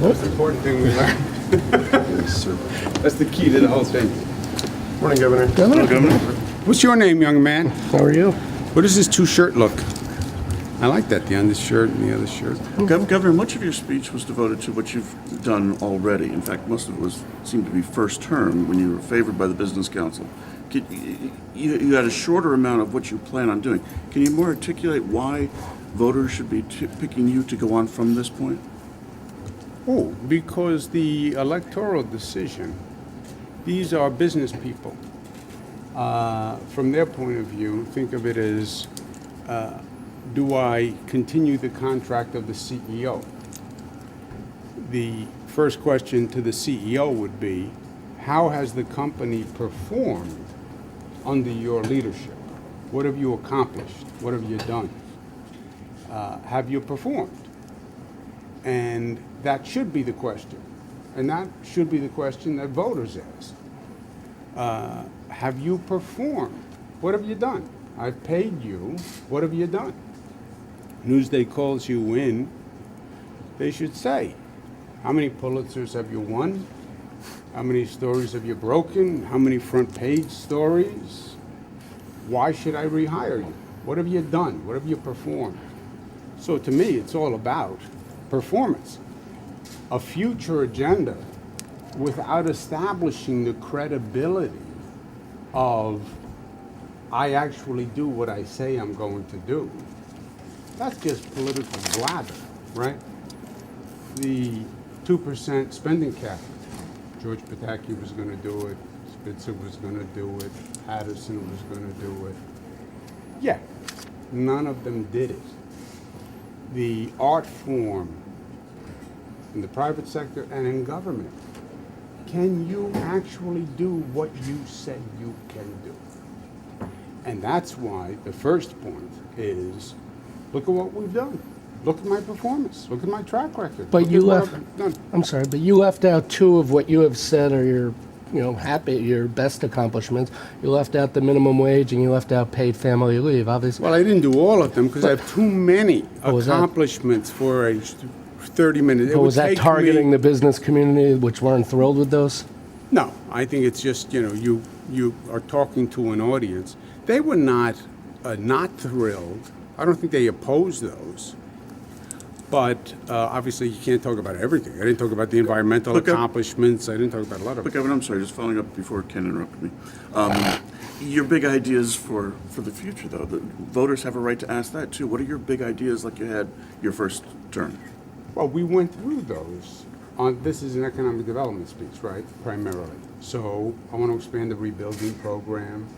Most important thing we learned. That's the key to the whole thing. Morning, Governor. Governor. What's your name, young man? How are you? What does this two-shirt look? I like that, the undershirt and the other shirt. Governor, much of your speech was devoted to what you've done already. In fact, most of it seemed to be first term when you were favored by the Business Council. You had a shorter amount of what you plan on doing. Can you more articulate why voters should be picking you to go on from this point? Oh, because the electoral decision, these are business people. From their point of view, think of it as, do I continue the contract of the CEO? The first question to the CEO would be, how has the company performed under your leadership? What have you accomplished? What have you done? Have you performed? And that should be the question. And that should be the question that voters ask. Have you performed? What have you done? I've paid you. What have you done? Newsday calls you in. They should say, how many Pulitzers have you won? How many stories have you broken? How many front page stories? Why should I rehire you? What have you done? What have you performed? So to me, it's all about performance. A future agenda without establishing the credibility of I actually do what I say I'm going to do. That's just political blather, right? The 2% spending cap. George Pataki was going to do it. Spitzer was going to do it. Patterson was going to do it. Yeah, none of them did it. The art form in the private sector and in government. Can you actually do what you say you can do? And that's why the first point is, look at what we've done. Look at my performance. Look at my track record. But Look you at what left. I've done. I'm sorry, but you left out two of what you have said are your, your best accomplishments. You left out the minimum wage and you left out paid family leave. Obviously, Well, I didn't do all of them because I have too many was that- accomplishments for a 30-minute. but was that targeting the business community, which weren't thrilled with those? No, I think it's just, you are talking to an audience. They were not thrilled. I don't think they opposed those. But obviously, you can't talk about everything. I didn't talk about the environmental accomplishments. I didn't talk about a lot of But it. Governor, I'm sorry, just following up before Ken interrupted me. Your big ideas for the future, though, the voters have a right to ask that, too. What are your big ideas like you had your first term? Well, we went through those. This is an economic development speech, right, primarily. So I want to expand the rebuilding program.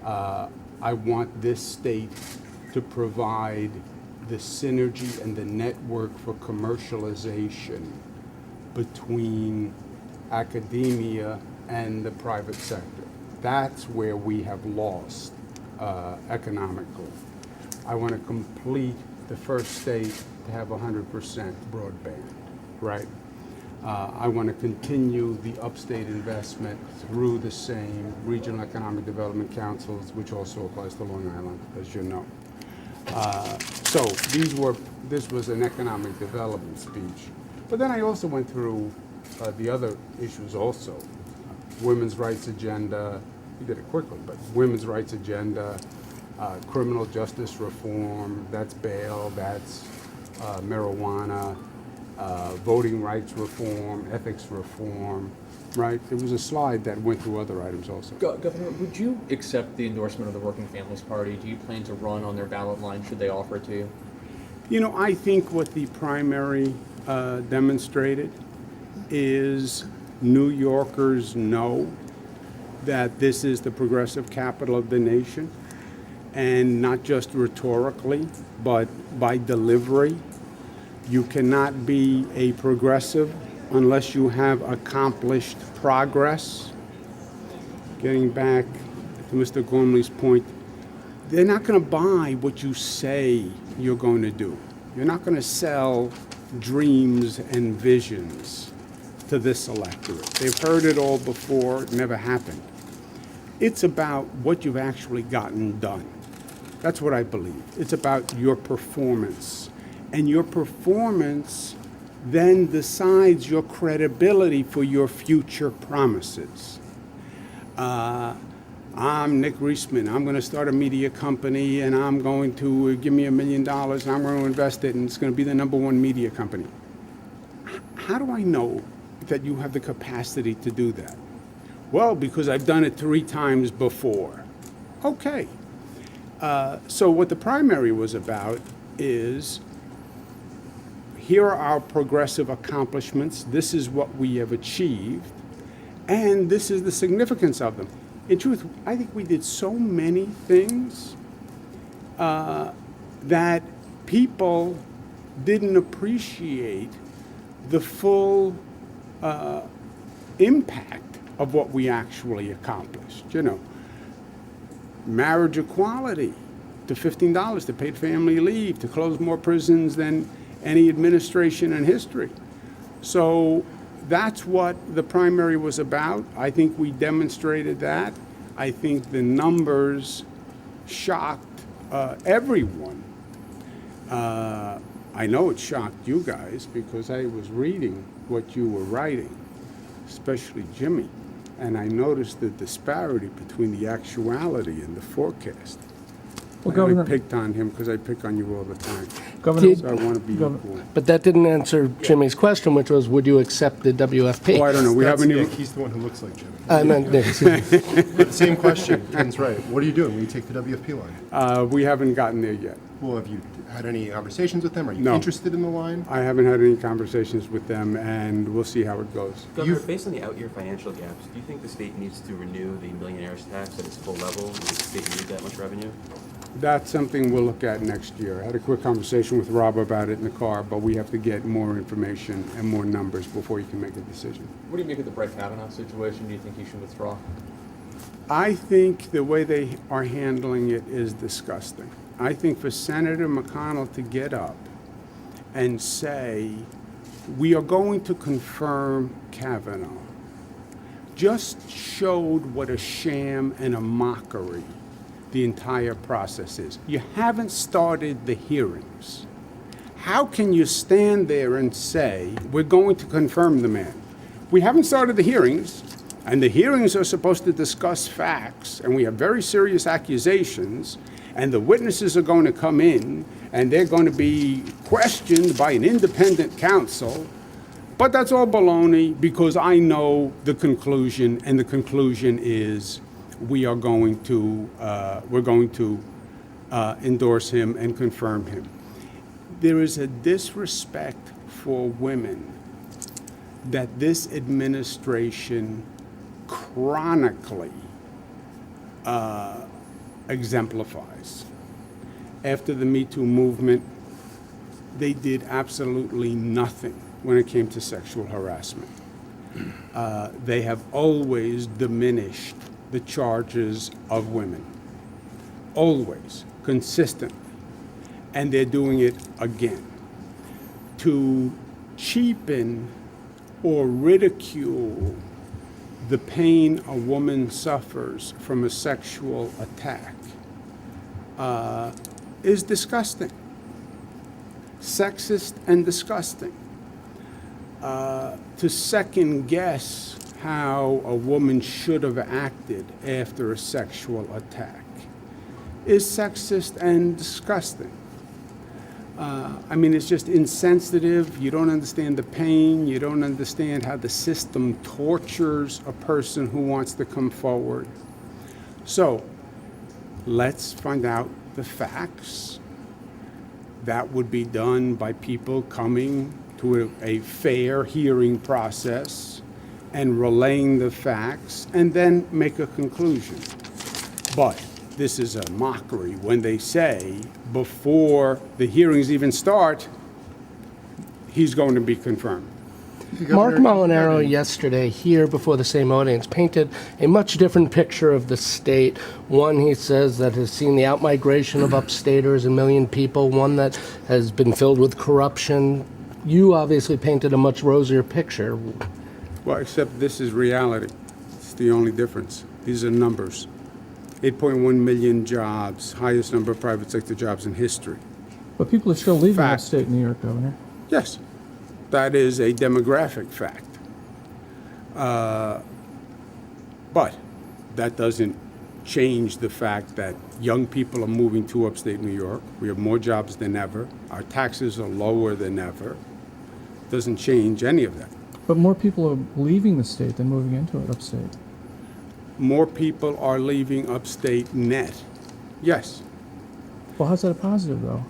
I want this state to provide the synergy and the network for commercialization between academia and the private sector. That's where we have lost economically. I want to complete the first state to have 100% broadband, right? I want to continue the upstate investment through the same regional economic development councils, which also applies to Long Island, as you know. So this was an economic development speech. But then I also went through the other issues also. Women's rights agenda, we did it quickly, but women's rights agenda, criminal justice reform, that's bail, that's marijuana, voting rights reform, ethics reform, right? There was a slide that went through other items also. Governor, would you accept the endorsement of the Working Families Party? Do you plan to run on their ballot line should they offer it to you? I think what the primary demonstrated is New Yorkers know that this is the progressive capital of the nation, and not just rhetorically, but by delivery. You cannot be a progressive unless you have accomplished progress. Getting back to Mr. Gormley's point, they're not going to buy what you say you're going to do. You're not going to sell dreams and visions to this electorate. They've heard it all before. It never happened. It's about what you've actually gotten done. That's what I believe. It's about your performance. And your performance then decides your credibility for your future promises. I'm Nick Reisman. I'm going to start a media company, and I'm going to give me $1 million, and I'm going to invest it, and it's going to be the #1 media company. How do I know that you have the capacity to do that? Well, because I've done it 3 times before. Okay. So what the primary was about is, here are our progressive accomplishments. This is what we have achieved, and this is the significance of them. In truth, I think we did so many things that people didn't appreciate the full impact of what we actually accomplished. You know, marriage equality to $15, to paid family leave, to close more prisons than any administration in history. So that's what the primary was about. I think we demonstrated that. I think the numbers shocked everyone. I know it shocked you guys because I was reading what you were writing, especially Jimmy, and I noticed the disparity between the actuality and the forecast. Well, I only Governor, picked on him because I pick on you all the time. Governor, So I want to be Governor- equal. But that didn't answer Jimmy's question, which was, would you accept the WFP? Oh, I don't know. We That's haven't Nick. even. He's the one who looks like Jimmy. I meant Nick. But same question. Ken's right. What are you doing when you take the WFP line? We haven't gotten there yet. Well, have you had any conversations with them? Are you No. interested in the line? I haven't had any conversations with them, and we'll see how it goes. Governor, based on the out-year financial gaps, do you think the state needs to renew the millionaire's tax at its full level? Does the state need that much revenue? That's something we'll look at next year. I had a quick conversation with Rob about it in the car, but we have to get more information and more numbers before you can make a decision. What do you make of the Brett Kavanaugh situation? Do you think he should withdraw? I think the way they are handling it is disgusting. I think for Senator McConnell to get up and say, we are going to confirm Kavanaugh, just showed what a sham and a mockery the entire process is. You haven't started the hearings. How can you stand there and say, we're going to confirm the man? We haven't started the hearings, and the hearings are supposed to discuss facts, and we have very serious accusations, and the witnesses are going to come in, and they're going to be questioned by an independent counsel. But that's all baloney, because I know the conclusion, and the conclusion is we're going to endorse him and confirm him. There is a disrespect for women that this administration chronically exemplifies. After the Me Too movement, they did absolutely nothing when it came to sexual harassment. They have always diminished the charges of women. Always, consistently. And they're doing it again. To cheapen or ridicule the pain a woman suffers from a sexual attack is disgusting. Sexist and disgusting. To second guess how a woman should have acted after a sexual attack is sexist and disgusting. I mean, it's just insensitive. You don't understand the pain. You don't understand how the system tortures a person who wants to come forward. So let's find out the facts. That would be done by people coming to a fair hearing process and relaying the facts, and then make a conclusion. But this is a mockery when they say, before the hearings even start, he's going to be confirmed. Mark Molinaro yesterday here before the same audience painted a much different picture of the state. One, he says, that has seen the outmigration of upstaters, 1 million people, one that has been filled with corruption. You obviously painted a much rosier picture. Well, except this is reality. It's the only difference. These are numbers. 8.1 million jobs, highest number of private sector jobs in history. but people are still leaving Fact. upstate New York, Governor. Yes. That is a demographic fact. But that doesn't change the fact that young people are moving to upstate New York. We have more jobs than ever. Our taxes are lower than ever. Doesn't change any of that. But more people are leaving the state than moving into it upstate. More people are leaving upstate net. Yes. Well, how's that a positive, though?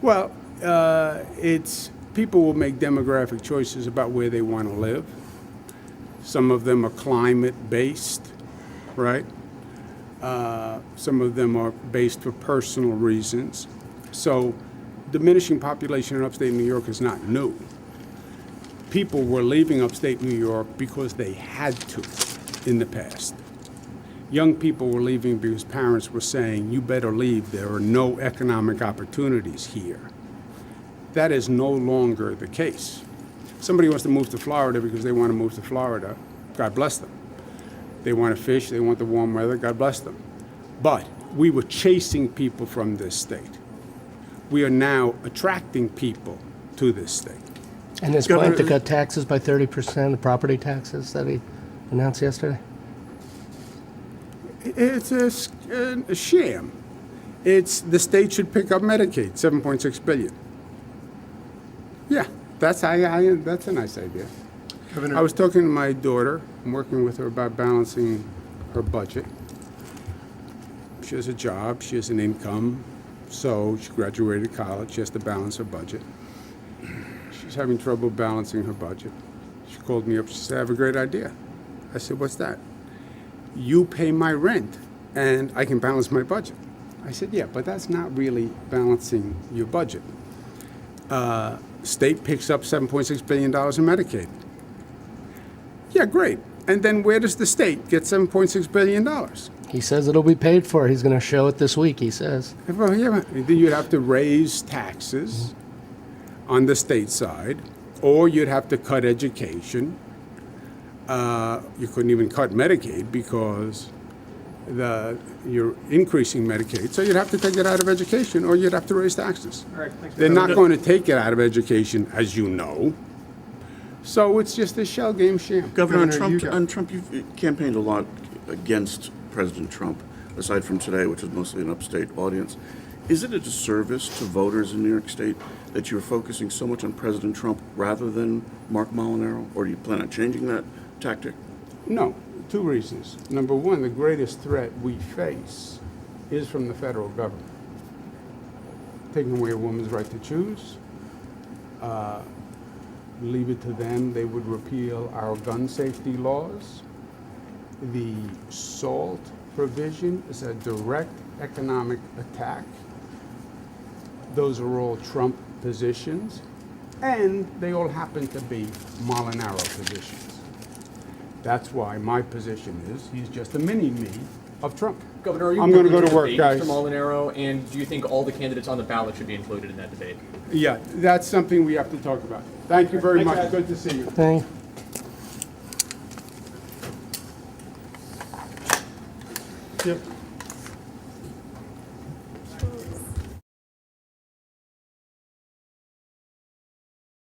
Well, it's people will make demographic choices about where they want to live. Some of them are climate-based, right? Some of them are based for personal reasons. So diminishing population in upstate New York is not new. People were leaving upstate New York because they had to in the past. Young people were leaving because parents were saying, you better leave, there are no economic opportunities here. That is no longer the case. Somebody wants to move to Florida because they want to move to Florida, God bless them. They want to fish, they want the warm weather, God bless them. But we were chasing people from this state. We are now attracting people to this state. And his plan to cut taxes by 30%, the property taxes that he announced yesterday? It's a sham. It's the state should pick up Medicaid, $7.6 billion. Yeah, that's a nice idea. Governor, I was talking to my daughter. I'm working with her about balancing her budget. She has a job. She has an income. So she graduated college. She has to balance her budget. She's having trouble balancing her budget. She called me up. She said, I have a great idea. I said, what's that? You pay my rent, and I can balance my budget. I said, yeah, but that's not really balancing your budget. State picks up $7.6 billion in Medicaid. Yeah, great. And then where does the state get $7.6 billion? He says it'll be paid for. He's going to show it this week, he says. Well, yeah, then you'd have to raise taxes on the state side, or you'd have to cut education. You couldn't even cut Medicaid because you're increasing Medicaid. So you'd have to take it out of education, or you'd have to raise taxes. They're not going to take it out of education, as you know. So it's just a shell game sham. Governor, Governor, on Trump, you've campaigned a lot against President Trump, aside from today, which is mostly an upstate audience. Is it a disservice to voters in New York State that you're focusing so much on President Trump rather than Mark Molinaro? Or do you plan on changing that tactic? No, two reasons. Number one, the greatest threat we face is from the federal government. Taking away a woman's right to choose, leave it to them, they would repeal our gun safety laws. The SALT provision is a direct economic attack. Those are all Trump positions, and they all happen to be Molinaro positions. That's why my position is he's just a mini-me of Trumk. Governor, are you I'm going to willing go to work, debate guys. Mr. Molinaro, and do you think all the candidates on the ballot should be included in that debate? Yeah, that's something we have to talk about. Thank you very much. Good to see you. Thank Yep.